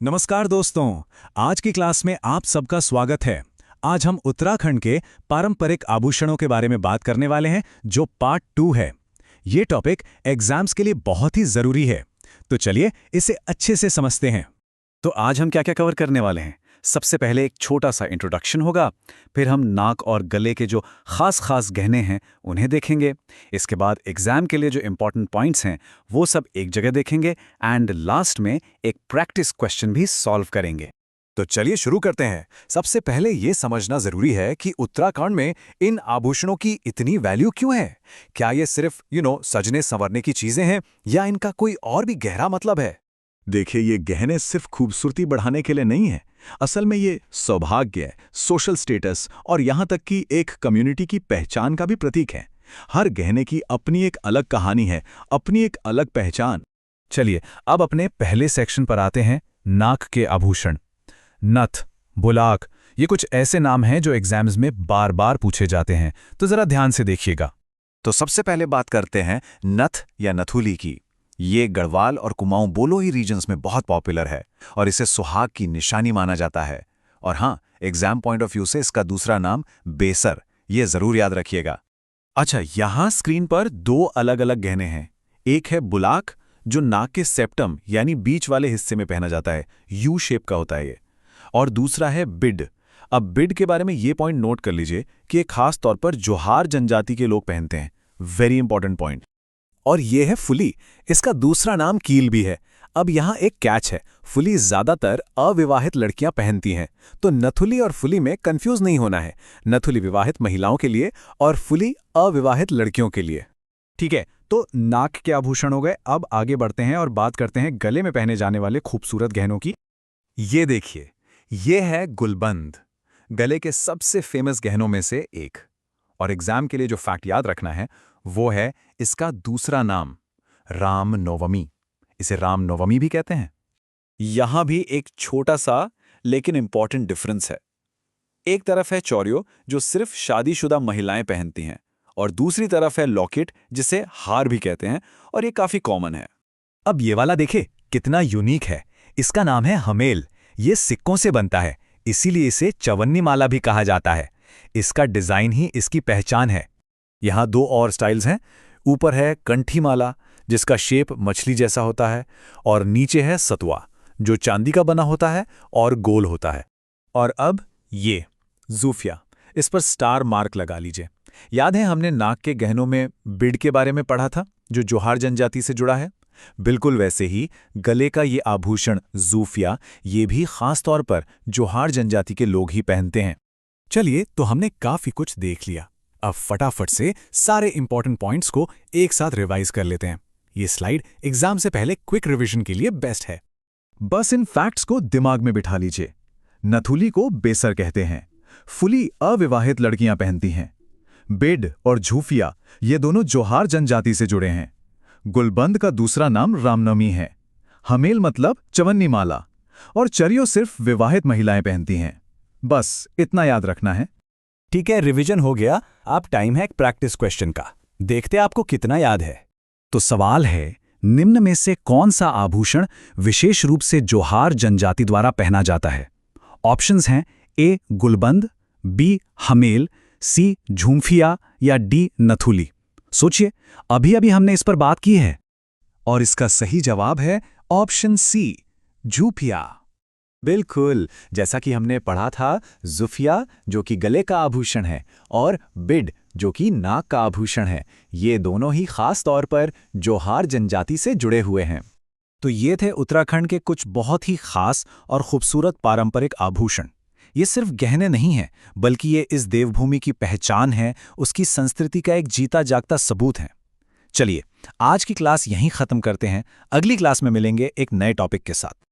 नमस्कार दोस्तों। आज की क्लास में आप सबका स्वागत है। आज हम उत्तराखंड के पारंपरिक आभूषणों के बारे में बात करने वाले हैं, जो पार्ट 2 है। ये टॉपिक एग्जाम्स के लिए बहुत ही ज़रूरी है, तो चलिए इसे अच्छे से समझते हैं। तो आज हम क्या क्या कवर करने वाले हैं? सबसे पहले एक छोटा सा इंट्रोडक्शन होगा, फिर हम नाक और गले के जो खास गहने हैं उन्हें देखेंगे। इसके बाद एग्जाम के लिए जो इंपॉर्टेंट पॉइंट्स हैं वो सब एक जगह देखेंगे एंड लास्ट में एक प्रैक्टिस क्वेश्चन भी सॉल्व करेंगे। तो चलिए शुरू करते हैं। सबसे पहले ये समझना जरूरी है कि उत्तराखंड में इन आभूषणों की इतनी वैल्यू क्यों है। क्या ये सिर्फ सजने संवरने की चीजें हैं या इनका कोई और भी गहरा मतलब है? देखिए, ये गहने सिर्फ खूबसूरती बढ़ाने के लिए नहीं है। असल में ये सौभाग्य, सोशल स्टेटस और यहाँ तक कि एक कम्युनिटी की पहचान का भी प्रतीक है। हर गहने की अपनी एक अलग कहानी है, अपनी एक अलग पहचान। चलिए अब अपने पहले सेक्शन पर आते हैं, नाक के आभूषण। नथ, बुलाक, ये कुछ ऐसे नाम हैं जो एग्जाम्स में बार बार पूछे जाते हैं, तो जरा ध्यान से देखिएगा। तो सबसे पहले बात करते हैं नथ या नथुली की। ये गढ़वाल और कुमाऊं बोलोई रीजन्स में बहुत पॉपुलर है और इसे सुहाग की निशानी माना जाता है। और हाँ, एग्जाम पॉइंट ऑफ व्यू से इसका दूसरा नाम बेसर, ये जरूर याद रखिएगा। अच्छा, यहाँ स्क्रीन पर दो अलग अलग गहने हैं। एक है बुलाक, जो नाक के सेप्टम यानी बीच वाले हिस्से में पहना जाता है, यू शेप का होता है ये। और दूसरा है बिड। अब बिड के बारे में ये पॉइंट नोट कर लीजिए कि एक खास तौर पर जोहार जनजाति के लोग पहनते हैं। Very important point. और ये है फुली, इसका दूसरा नाम कील भी है। अब यहाँ एक कैच है, फुली ज्यादातर अविवाहित लड़कियां पहनती हैं, तो नथुली और फुली में कंफ्यूज नहीं होना है। नथुली विवाहित महिलाओं के लिए और फुली अविवाहित लड़कियों के लिए। ठीक है, तो नाक के आभूषण हो गए। अब आगे बढ़ते हैं और बात करते हैं गले में पहने जाने वाले खूबसूरत गहनों की। ये देखिए, ये है गुलबंद, गले के सबसे फेमस गहनों में से एक। और एग्जाम के लिए जो फैक्ट याद रखना है वो है इसका दूसरा नाम, रामनवमी। इसे रामनवमी भी कहते हैं। यहां भी एक छोटा सा लेकिन इंपॉर्टेंट डिफरेंस है। एक तरफ है चौरियो, जो सिर्फ शादीशुदा महिलाएं पहनती हैं, और दूसरी तरफ है लॉकेट, जिसे हार भी कहते हैं, और ये काफी कॉमन है। अब ये वाला देखे, कितना यूनिक है। इसका नाम है हमेल। ये सिक्कों से बनता है, इसीलिए इसे चवन्नी माला भी कहा जाता है। इसका डिजाइन ही इसकी पहचान है। यहाँ दो और स्टाइल्स हैं। ऊपर है कंठी माला, जिसका शेप मछली जैसा होता है, और नीचे है सतुआ, जो चांदी का बना होता है और गोल होता है। और अब ये ज़ूफिया, इस पर स्टार मार्क लगा लीजिए। याद है हमने नाक के गहनों में बिड के बारे में पढ़ा था, जो जोहार जनजाति से जुड़ा है। बिल्कुल वैसे ही गले का ये आभूषण ज़ूफिया, ये भी खास तौर पर जोहार जनजाति के लोग ही पहनते हैं। चलिए, तो हमने काफी कुछ देख लिया। अब फटाफट से सारे इंपॉर्टेंट पॉइंट्स को एक साथ रिवाइज कर लेते हैं। ये स्लाइड एग्जाम से पहले क्विक रिवीजन के लिए बेस्ट है। बस इन फैक्ट्स को दिमाग में बिठा लीजिए। नथुली को बेसर कहते हैं, फुली अविवाहित लड़कियां पहनती हैं। बिड और झूफिया, ये दोनों जोहार जनजाति से जुड़े हैं। गुलबंद का दूसरा नाम रामनवमी है। हमेल मतलब चवन्नी माला। और चरियो सिर्फ विवाहित महिलाएं पहनती हैं। बस इतना याद रखना है। ठीक है, रिवीजन हो गया। अब टाइम है एक प्रैक्टिस क्वेश्चन का। देखते आपको कितना याद है। तो सवाल है, निम्न में से कौन सा आभूषण विशेष रूप से जोहार जनजाति द्वारा पहना जाता है? ऑप्शंस हैं ए गुलबंद, बी हमेल, सी झूमफिया या डी नथुली। सोचिए, अभी अभी हमने इस पर बात की है। और इसका सही जवाब है ऑप्शन सी, झूफिया। बिल्कुल, जैसा कि हमने पढ़ा था, ज़ूफिया जो कि गले का आभूषण है और बिड जो कि नाक का आभूषण है, ये दोनों ही खास तौर पर जोहार जनजाति से जुड़े हुए हैं। तो ये थे उत्तराखंड के कुछ बहुत ही खास और खूबसूरत पारंपरिक आभूषण। ये सिर्फ गहने नहीं हैं, बल्कि ये इस देवभूमि की पहचान है, उसकी संस्कृति का एक जीता जागता सबूत है। चलिए, आज की क्लास यहीं खत्म करते हैं। अगली क्लास में मिलेंगे एक नए टॉपिक के साथ।